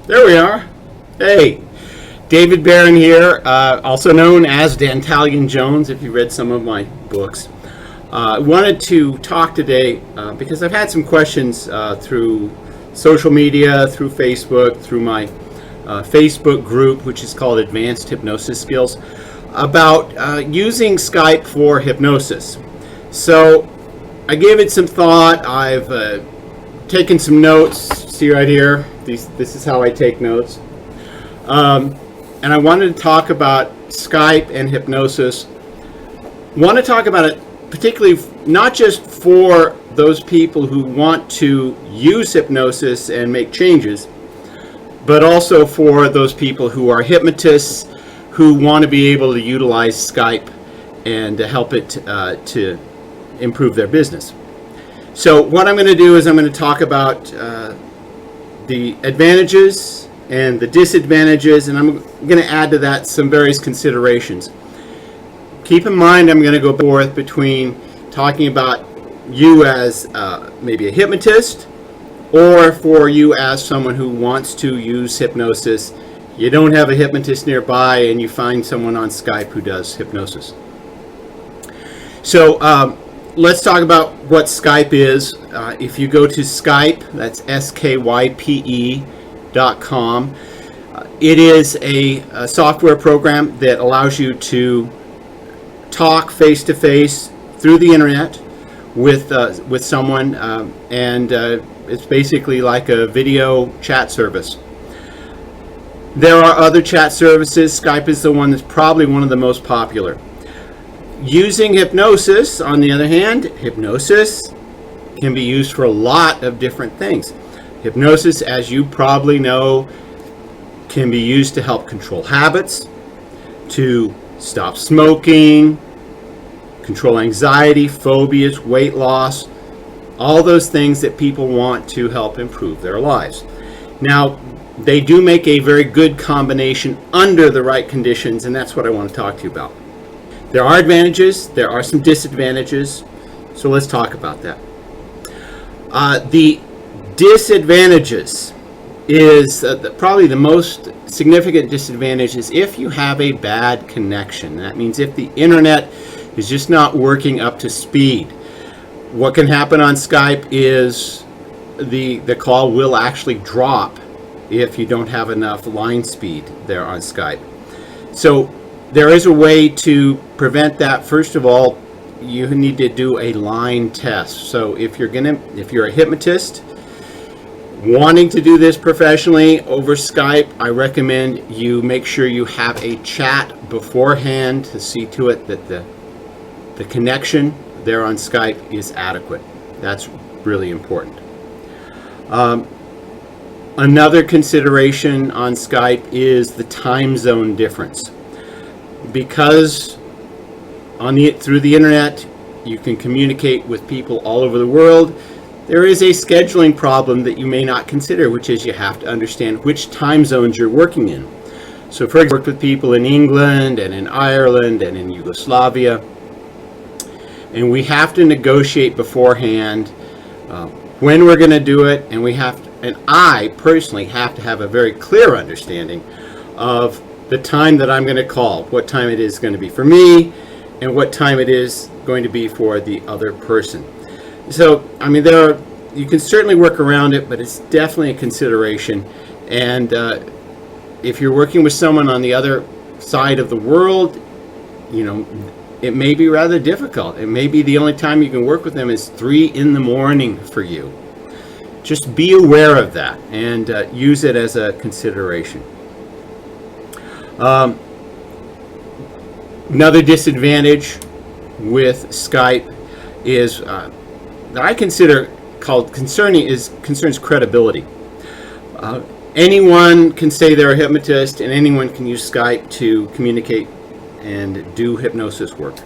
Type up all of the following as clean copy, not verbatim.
There we are. Hey, David Barron here, also known as Dantalian Jones, if you read some of my books. I wanted to talk today because I've had some questions through social media, through Facebook, through my Facebook group, which is called Advanced Hypnosis Skills, about using Skype for hypnosis. So I gave it some thought. I've taken some notes. See right here. This is how I take notes. And I wanted to talk about Skype and hypnosis. I want to talk about it particularly not just for those people who want to use hypnosis and make changes, but also for those people who are hypnotists who want to be able to utilize Skype and to help it to improve their business. So what I'm going to do is I'm going to talk about the advantages and the disadvantages, and I'm going to add to that some various considerations. Keep in mind I'm going to go forth between talking about you as maybe a hypnotist, or for you as someone who wants to use hypnosis. You don't have a hypnotist nearby and you find someone on Skype who does hypnosis. So let's talk about what Skype is. If you go to Skype, that's SKYPE.com. It is a software program that allows you to talk face-to-face through the internet with someone, and it's basically like a video chat service. There are other chat services. Skype is the one that's probably one of the most popular. Using hypnosis, on the other hand, hypnosis can be used for a lot of different things. Hypnosis, as you probably know, can be used to help control habits, to stop smoking, control anxiety, phobias, weight loss, all those things that people want to help improve their lives. Now, they do make a very good combination under the right conditions, and that's what I want to talk to you about. There are advantages, there are some disadvantages, so let's talk about that. The disadvantages is probably the most significant disadvantage is if you have a bad connection. That means if the internet is just not working up to speed. What can happen on Skype is the call will actually drop if you don't have enough line speed there on Skype. So there is a way to prevent that. First of all, you need to do a line test. So if you're a hypnotist wanting to do this professionally over Skype, I recommend you make sure you have a chat beforehand to see to it that the connection there on Skype is adequate. That's really important. Another consideration on Skype is the time zone difference. Because through the internet you can communicate with people all over the world, there is a scheduling problem that you may not consider, which is you have to understand which time zones you're working in. So for example, I worked with people in England and in Ireland and in Yugoslavia, and we have to negotiate beforehand when we're going to do it, and I personally have to have a very clear understanding of the time that I'm going to call, what time it is going to be for me, and what time it is going to be for the other person. So, I mean, you can certainly work around it, but it's definitely a consideration. And if you're working with someone on the other side of the world, it may be rather difficult. It may be the only time you can work with them is 3 a.m. for you. Just be aware of that and use it as a consideration. Another disadvantage with Skype is that I consider concerns credibility. Anyone can say they're a hypnotist, and anyone can use Skype to communicate and do hypnosis work.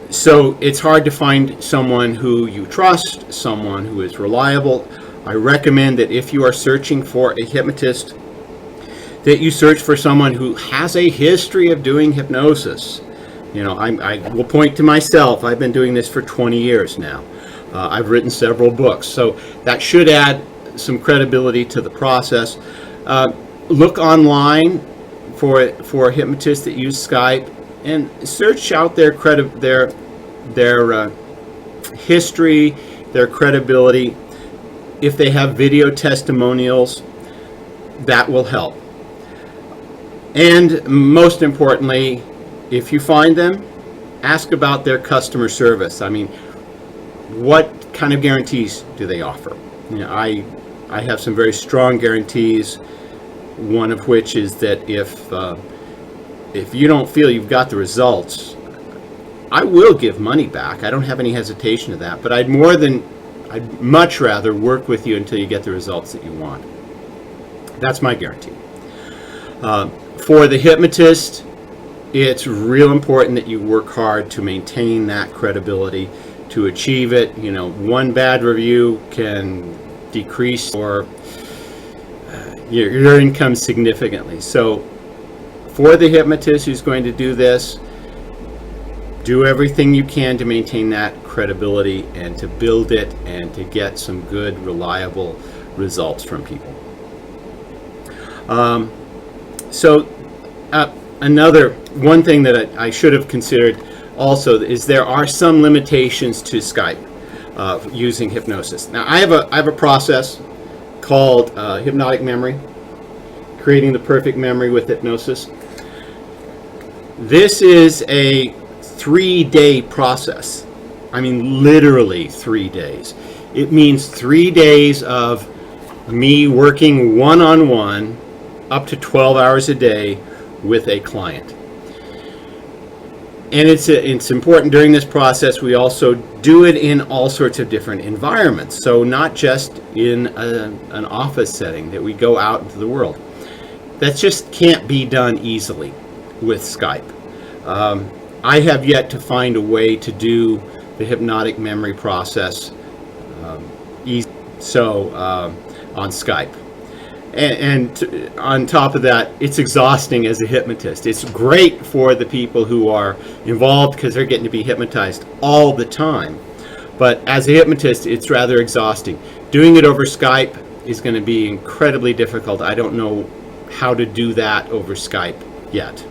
So it's hard to find someone who you trust, someone who is reliable. I recommend that if you are searching for a hypnotist, that you search for someone who has a history of doing hypnosis. I will point to myself. I've been doing this for 20 years now. I've written several books, so that should add some credibility to the process. Look online for hypnotists that use Skype, and search out their history, their credibility. If they have video testimonials, that will help. And most importantly, if you find them, ask about their customer service. I mean, what kind of guarantees do they offer? You know, I have some very strong guarantees, one of which is that if you don't feel you've got the results, I will give money back. I don't have any hesitation to that, but I'd much rather work with you until you get the results that you want. That's my guarantee. For the hypnotist, it's real important that you work hard to maintain that credibility, to achieve it. You know, one bad review can decrease your income significantly. So for the hypnotist who's going to do this, do everything you can to maintain that credibility and to build it and to get some good, reliable results from people. Another one thing that I should have considered also is there are some limitations to Skype using hypnosis. Now I have a process called hypnotic memory, creating the perfect memory with hypnosis. This is a 3-day process. I mean, literally 3 days. It means 3 days of me working one-on-one up to 12 hours a day with a client. And it's important during this process we also do it in all sorts of different environments. So not just in an office setting, that we go out into the world. That just can't be done easily with Skype. I have yet to find a way to do the hypnotic memory process on Skype. And on top of that, it's exhausting as a hypnotist. It's great for the people who are involved because they're getting to be hypnotized all the time. But as a hypnotist, it's rather exhausting. Doing it over Skype is going to be incredibly difficult. I don't know how to do that over Skype yet.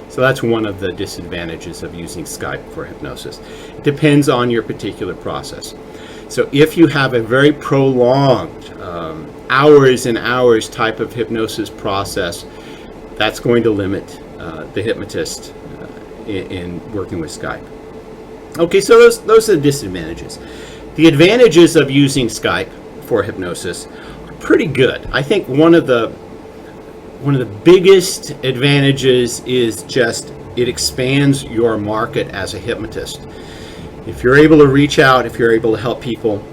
So that's one of the disadvantages of using Skype for hypnosis. It depends on your particular process. So if you have a very prolonged, hours and hours type of hypnosis process, that's going to limit the hypnotist in working with Skype. Okay, so those are the disadvantages. The advantages of using Skype for hypnosis are pretty good. I think one of the biggest advantages is just it expands your market as a hypnotist. If you're able to reach out, if you're able to help people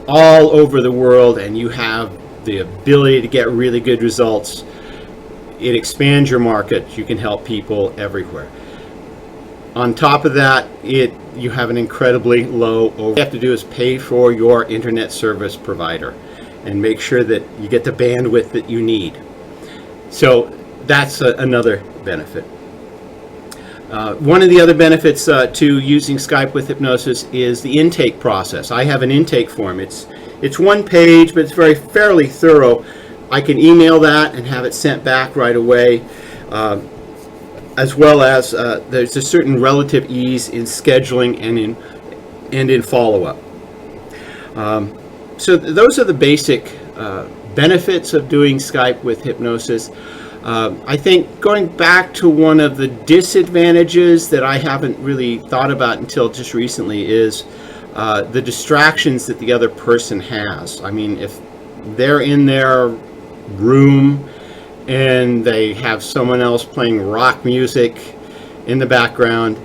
all over the world and you have the ability to get really good results, it expands your market. You can help people everywhere. On top of that, you have an incredibly low overhead. All you have to do is pay for your internet service provider and make sure that you get the bandwidth that you need. So that's another benefit. One of the other benefits to using Skype with hypnosis is the intake process. I have an intake form. It's one page, but it's fairly thorough. I can email that and have it sent back right away, as well as there's a certain relative ease in scheduling and in follow-up. So those are the basic benefits of doing Skype with hypnosis. I think going back to one of the disadvantages that I haven't really thought about until just recently is the distractions that the other person has. I mean, if they're in their room and they have someone else playing rock music in the background,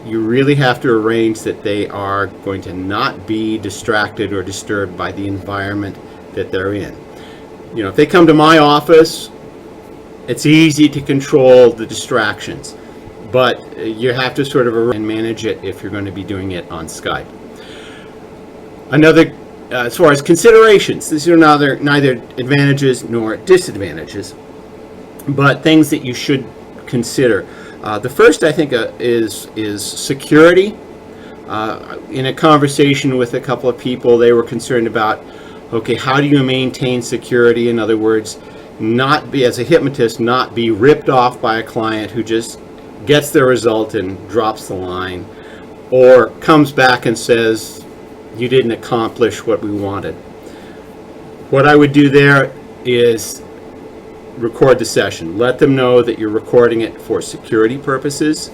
you really have to arrange that they are going to not be distracted or disturbed by the environment that they're in. You know, if they come to my office, it's easy to control the distractions, but you have to sort of manage it if you're going to be doing it on Skype. Another, as far as considerations, these are neither advantages nor disadvantages, but things that you should consider. The first, I think, is security. In a conversation with a couple of people, they were concerned about Okay, how do you maintain security? In other words, not be, as a hypnotist, not be ripped off by a client who just gets their result and drops the line, or comes back and says, you didn't accomplish what we wanted. What I would do there is record the session. Let them know that you're recording it for security purposes.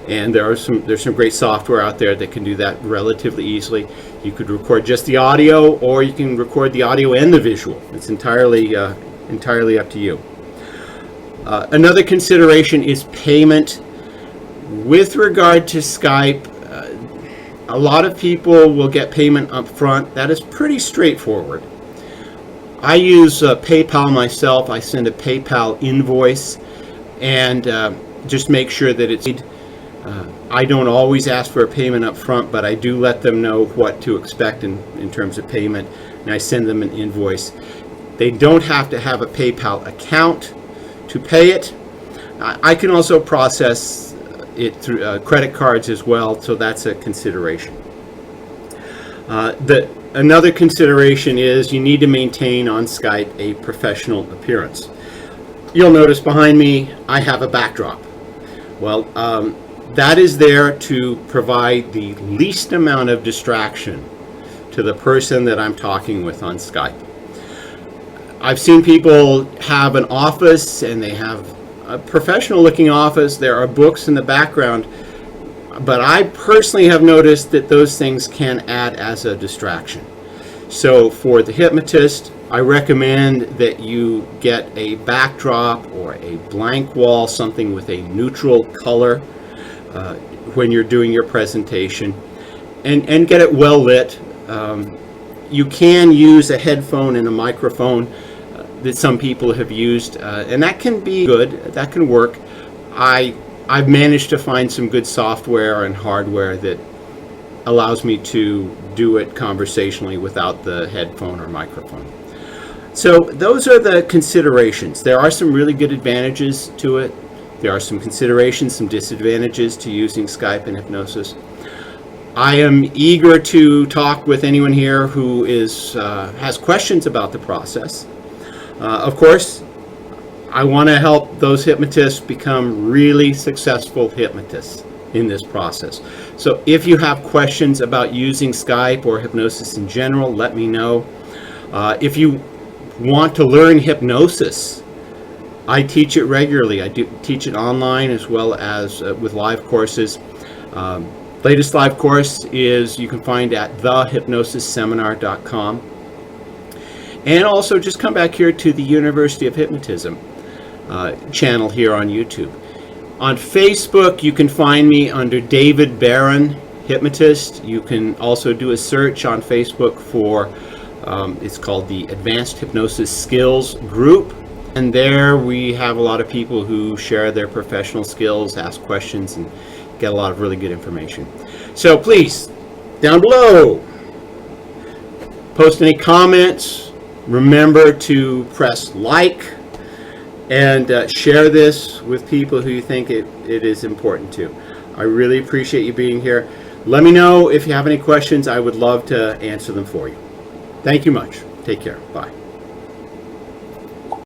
And there's some great software out there that can do that relatively easily. You could record just the audio, or you can record the audio and the visual. It's entirely up to you. Another consideration is payment. With regard to Skype, a lot of people will get payment up front. That is pretty straightforward. I use PayPal myself. I send a PayPal invoice and just make sure that it's I don't always ask for a payment up front, but I do let them know what to expect in terms of payment, and I send them an invoice. They don't have to have a PayPal account to pay it. I can also process it through credit cards as well, so that's a consideration. Another consideration is you need to maintain on Skype a professional appearance. You'll notice behind me I have a backdrop. Well, that is there to provide the least amount of distraction to the person that I'm talking with on Skype. I've seen people have an office and they have a professional looking office. There are books in the background, but I personally have noticed that those things can add as a distraction. So for the hypnotist, I recommend that you get a backdrop or a blank wall, something with a neutral color when you're doing your presentation, and get it well lit. You can use a headphone and a microphone that some people have used, and that can be good, that can work. I've managed to find some good software and hardware that allows me to do it conversationally without the headphone or microphone. So those are the considerations. There are some really good advantages to it. There are some considerations, some disadvantages to using Skype and hypnosis. I am eager to talk with anyone here who has questions about the process. Of course, I want to help those hypnotists become really successful hypnotists in this process. So if you have questions about using Skype or hypnosis in general, let me know. If you want to learn hypnosis, I teach it regularly. I do teach it online as well as with live courses. Latest live course is you can find at thehypnosisseminar.com. And also just come back here to the University of Hypnotism channel here on YouTube. On Facebook, you can find me under David Barron, Hypnotist. You can also do a search on Facebook for, it's called the Advanced Hypnosis Skills Group. And there we have a lot of people who share their professional skills, ask questions, and get a lot of really good information. So please, down below, post any comments. Remember to press like and share this with people who you think it is important to. I really appreciate you being here. Let me know if you have any questions. I would love to answer them for you. Thank you much. Take care. Bye.